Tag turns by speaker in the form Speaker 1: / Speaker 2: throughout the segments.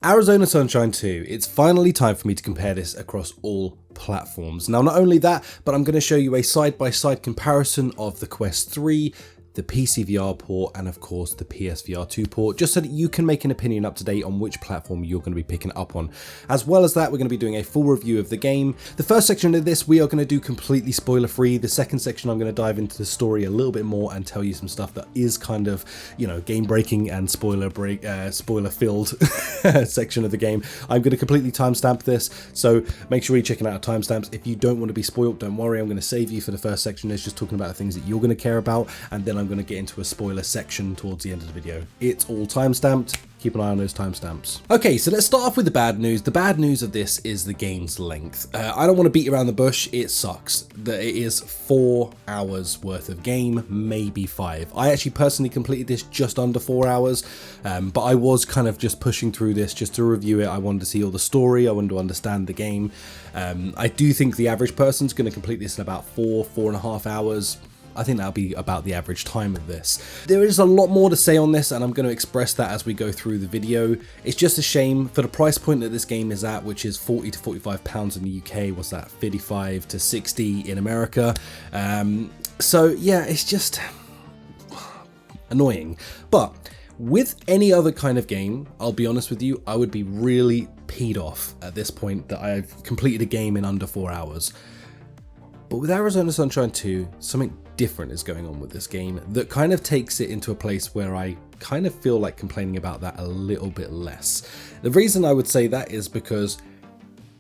Speaker 1: Arizona Sunshine 2, it's finally time for me to compare this across all platforms. Now, not only that, but I'm going to show you a side-by-side comparison of the Quest 3, the PCVR port, and of course the PSVR 2 port, just so that you can make an opinion up to date on which platform you're going to be picking up on. As well as that, we're going to be doing a full review of the game. The first section of this we are going to do completely spoiler free. The second section I'm going to dive into the story a little bit more and tell you some stuff that is kind of, you know, game breaking and spoiler filled section of the game. I'm going to completely timestamp this, so make sure you're checking out our timestamps. If you don't want to be spoiled, don't worry, I'm going to save you for the first section. It's just talking about the things that you're going to care about, and then I'm going to get into a spoiler section towards the end of the video. It's all timestamped. Keep an eye on those timestamps. Okay, so let's start off with the bad news. The bad news of this is the game's length. I don't want to beat around the bush. It sucks that it is 4 hours worth of game, maybe 5. I actually personally completed this just under 4 hours, but I was kind of just pushing through this just to review it. I wanted to see all the story. I wanted to understand the game. I do think the average person's going to complete this in about 4.5 hours. I think that'll be about the average time of this. There is a lot more to say on this, and I'm going to express that as we go through the video. It's just a shame for the price point that this game is at, which is £40 to £45 in the UK. What's that? 55 to 60 in America. So yeah, it's just annoying. But with any other kind of game, I'll be honest with you, I would be really peed off at this point that I've completed a game in under 4 hours. But with Arizona Sunshine 2, something different is going on with this game that kind of takes it into a place where I kind of feel like complaining about that a little bit less. The reason I would say that is because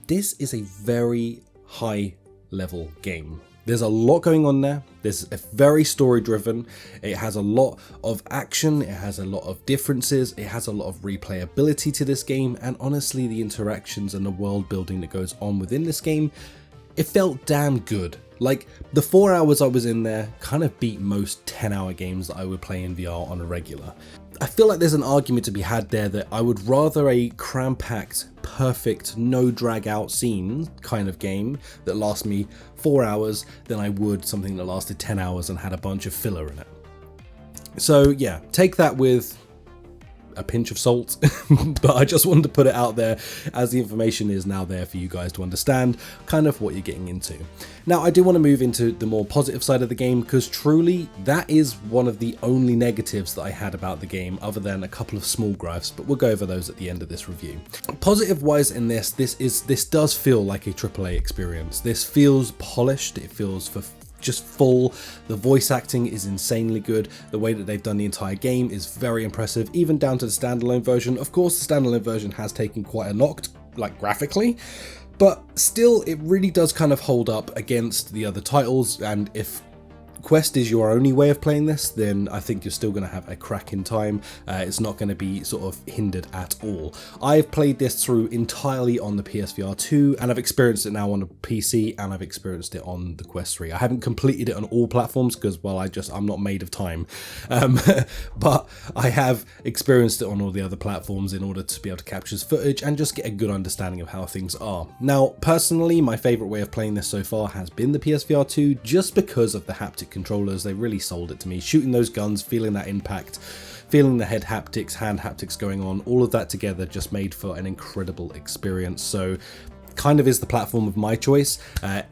Speaker 1: this is a very high level game. There's a lot going on there. There's a very story driven. It has a lot of action. It has a lot of differences. It has a lot of replayability to this game. And honestly, the interactions and the world building that goes on within this game, it felt damn good. Like, the 4 hours I was in there kind of beat most 10-hour games that I would play in VR on a regular. I feel like there's an argument to be had there that I would rather a cram-packed, perfect, no drag-out scene kind of game that lasts me 4 hours than I would something that lasted 10 hours and had a bunch of filler in it. So yeah, take that with a pinch of salt, but I just wanted to put it out there as the information is now there for you guys to understand kind of what you're getting into. Now, I do want to move into the more positive side of the game, because truly that is one of the only negatives that I had about the game, other than a couple of small gripes, but we'll go over those at the end of this review. Positive wise in this does feel like a AAA experience. This feels polished. It feels just full. The voice acting is insanely good. The way that they've done the entire game is very impressive, even down to the standalone version. Of course, the standalone version has taken quite a knock, like graphically, but still it really does kind of hold up against the other titles. And if Quest is your only way of playing this, then I think you're still going to have a cracking time. It's not going to be sort of hindered at all. I've played this through entirely on the PSVR 2, and I've experienced it now on the PC, and I've experienced it on the Quest 3. I haven't completed it on all platforms because, well, I'm not made of time. But I have experienced it on all the other platforms in order to be able to capture footage and just get a good understanding of how things are. Now, personally, my favorite way of playing this so far has been the PSVR 2, just because of the haptic controllers. They really sold it to me. Shooting those guns, feeling that impact, feeling the head haptics, hand haptics going on, all of that together just made for an incredible experience. So kind of is the platform of my choice.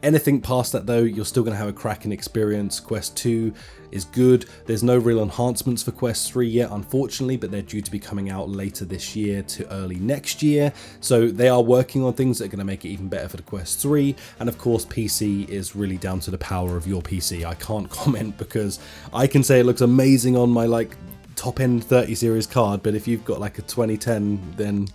Speaker 1: Anything past that though, you're still going to have a cracking experience. Quest 2 is good. There's no real enhancements for Quest 3 yet, unfortunately, but they're due to be coming out later this year to early next year. So they are working on things that are going to make it even better for the Quest 3. And of course, PC is really down to the power of your PC. I can't comment because I can say it looks amazing on my like top end 30 series card, but if you've got like a 2010, then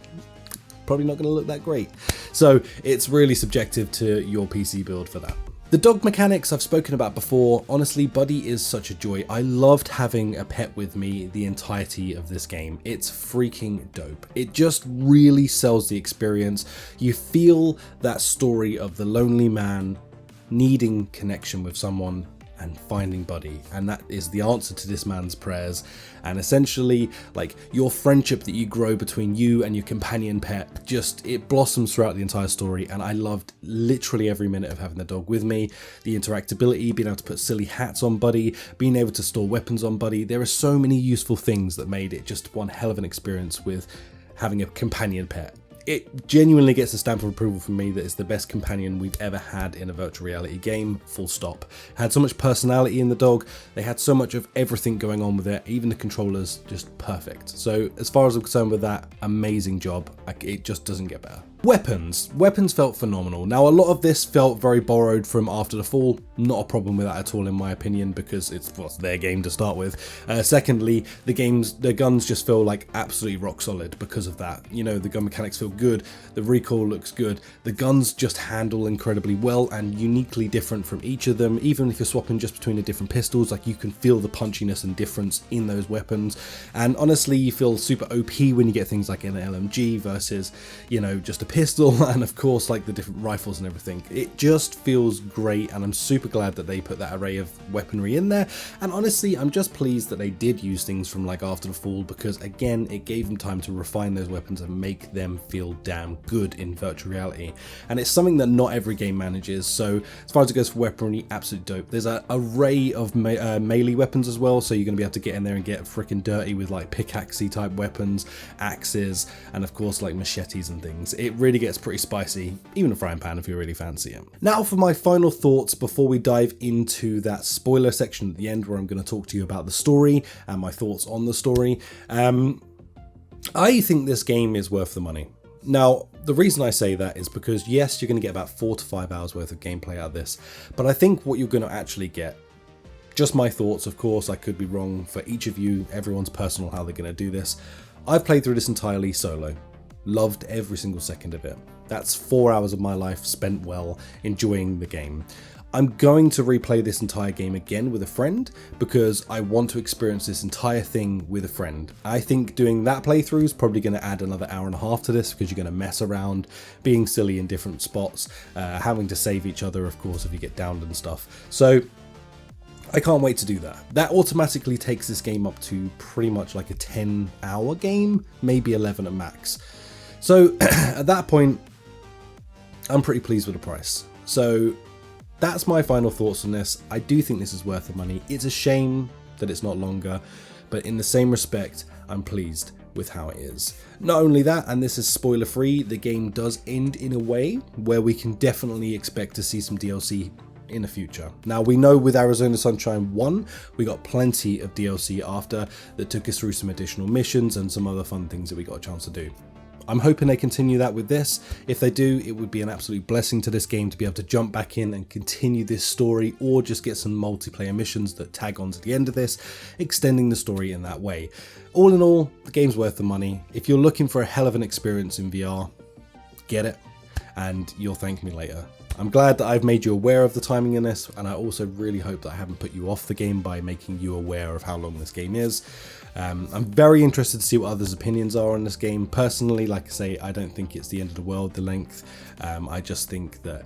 Speaker 1: probably not going to look that great. So it's really subjective to your PC build for that. The dog mechanics I've spoken about before. Honestly, Buddy is such a joy. I loved having a pet with me the entirety of this game. It's freaking dope. It just really sells the experience. You feel that story of the lonely man needing connection with someone and finding Buddy, and that is the answer to this man's prayers. And essentially, like, your friendship that you grow between you and your companion pet, just, it blossoms throughout the entire story. And I loved literally every minute of having the dog with me. The interactability, being able to put silly hats on Buddy, being able to store weapons on Buddy. There are so many useful things that made it just one hell of an experience with having a companion pet. It genuinely gets a stamp of approval from me that it's the best companion we've ever had in a virtual reality game, full stop. Had so much personality in the dog, they had so much of everything going on with it, even the controllers, just perfect. So as far as I'm concerned with that, amazing job, it just doesn't get better. Weapons felt phenomenal. Now a lot of this felt very borrowed from After the Fall, not a problem with that at all in my opinion, because it's their game to start with. Secondly, the guns just feel like absolutely rock solid because of that. You know, the gun mechanics feel good, the recoil looks good, the guns just handle incredibly well and uniquely different from each of them. Even if you're swapping just between the different pistols, like you can feel the punchiness and difference in those weapons. And honestly, you feel super OP when you get things like an LMG versus, you know, just a pistol, and of course like the different rifles and everything. It just feels great, and I'm super glad that they put that array of weaponry in there. And honestly, I'm just pleased that they did use things from like After the Fall, because again, it gave them time to refine those weapons and make them feel damn good in virtual reality. And it's something that not every game manages. So as far as it goes for weaponry, absolutely dope. There's an array of melee weapons as well, so you're going to be able to get in there and get freaking dirty with like pickaxey type weapons, axes, and of course like machetes and things. It really gets pretty spicy, even a frying pan if you really fancy it. Now for my final thoughts before we dive into that spoiler section at the end, where I'm going to talk to you about the story and my thoughts on the story. I think this game is worth the money. Now, the reason I say that is because yes, you're going to get about 4 to 5 hours worth of gameplay out of this, but I think what you're going to actually get, just my thoughts, of course, I could be wrong for each of you, everyone's personal how they're going to do this. I've played through this entirely solo. Loved every single second of it. That's 4 hours of my life spent well enjoying the game. I'm going to replay this entire game again with a friend because I want to experience this entire thing with a friend. I think doing that playthrough is probably going to add another hour and a half to this, because you're going to mess around, being silly in different spots, having to save each other, of course, if you get downed and stuff. So I can't wait to do that. That automatically takes this game up to pretty much like a 10-hour game, maybe 11 at max. So at that point, I'm pretty pleased with the price. So that's my final thoughts on this. I do think this is worth the money. It's a shame that it's not longer, but in the same respect, I'm pleased with how it is. Not only that, and this is spoiler free, the game does end in a way where we can definitely expect to see some DLC in the future. Now we know with Arizona Sunshine 1, we got plenty of DLC after that took us through some additional missions and some other fun things that we got a chance to do. I'm hoping they continue that with this. If they do, it would be an absolute blessing to this game to be able to jump back in and continue this story, or just get some multiplayer missions that tag on to the end of this, extending the story in that way. All in all, the game's worth the money. If you're looking for a hell of an experience in VR, get it, and you'll thank me later. I'm glad that I've made you aware of the timing in this, and I also really hope that I haven't put you off the game by making you aware of how long this game is. I'm very interested to see what others' opinions are on this game. Personally, like I say, I don't think it's the end of the world, the length. I just think that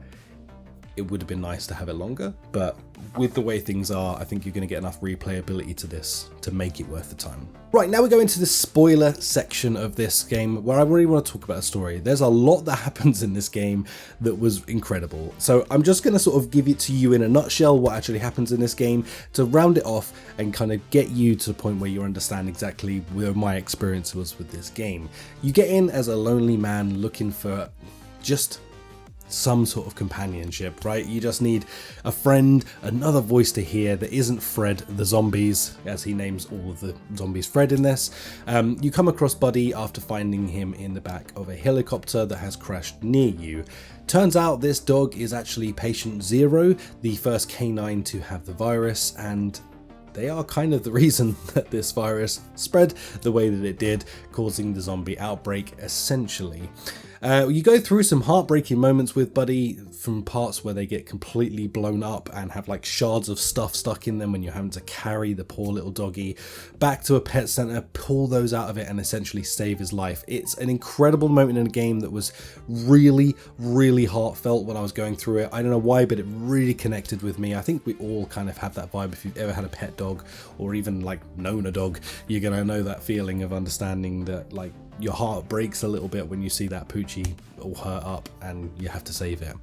Speaker 1: it would have been nice to have it longer, but with the way things are, I think you're going to get enough replayability to this to make it worth the time. Right, now we go into the spoiler section of this game, where I really want to talk about the story. There's a lot that happens in this game that was incredible. So I'm just going to sort of give it to you in a nutshell what actually happens in this game to round it off and kind of get you to the point where you understand exactly where my experience was with this game. You get in as a lonely man looking for just some sort of companionship, right? You just need a friend, another voice to hear that isn't Fred the zombies, as he names all of the zombies Fred in this. You come across Buddy after finding him in the back of a helicopter that has crashed near you. Turns out this dog is actually Patient Zero, the first canine to have the virus, and they are kind of the reason that this virus spread the way that it did, causing the zombie outbreak essentially. You go through some heartbreaking moments with Buddy, from parts where they get completely blown up and have like shards of stuff stuck in them when you're having to carry the poor little doggy back to a pet center, pull those out of it and essentially save his life. It's an incredible moment in a game that was really, really heartfelt when I was going through it. I don't know why, but it really connected with me. I think we all kind of have that vibe. If you've ever had a pet dog or even like known a dog, you're gonna know that feeling of understanding that like your heart breaks a little bit when you see that Poochie all hurt up and you have to save it.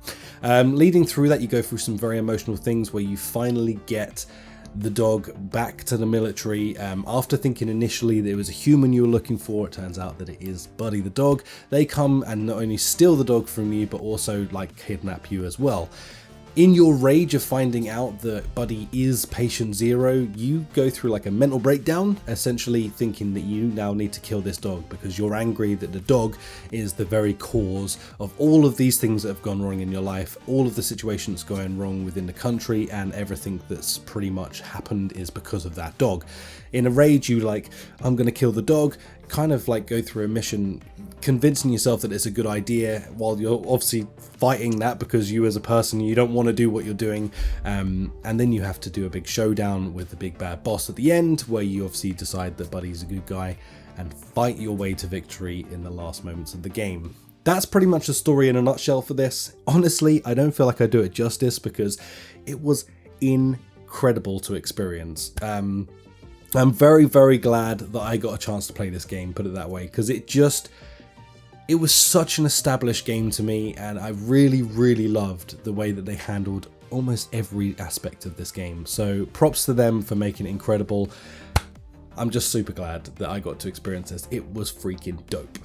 Speaker 1: Leading through that, you go through some very emotional things where you finally get the dog back to the military. After thinking initially that it was a human you were looking for, it turns out that it is Buddy the dog. They come and not only steal the dog from you, but also like kidnap you as well. In your rage of finding out that Buddy is patient zero, you go through like a mental breakdown, essentially thinking that you now need to kill this dog because you're angry that the dog is the very cause of all of these things that have gone wrong in your life, all of the situations going wrong within the country, and everything that's pretty much happened is because of that dog. In a rage, you like, I'm gonna kill the dog, kind of like go through a mission convincing yourself that it's a good idea while you're obviously fighting that because you as a person, you don't want to do what you're doing, and then you have to do a big showdown with the big bad boss at the end where you obviously decide that Buddy's a good guy and fight your way to victory in the last moments of the game. That's pretty much the story in a nutshell for this. Honestly, I don't feel like I do it justice because it was incredible to experience. I'm very, very glad that I got a chance to play this game, put it that way, because it was such an established game to me, and I really, really loved the way that they handled almost every aspect of this game. So props to them for making it incredible. I'm just super glad that I got to experience this. It was freaking dope.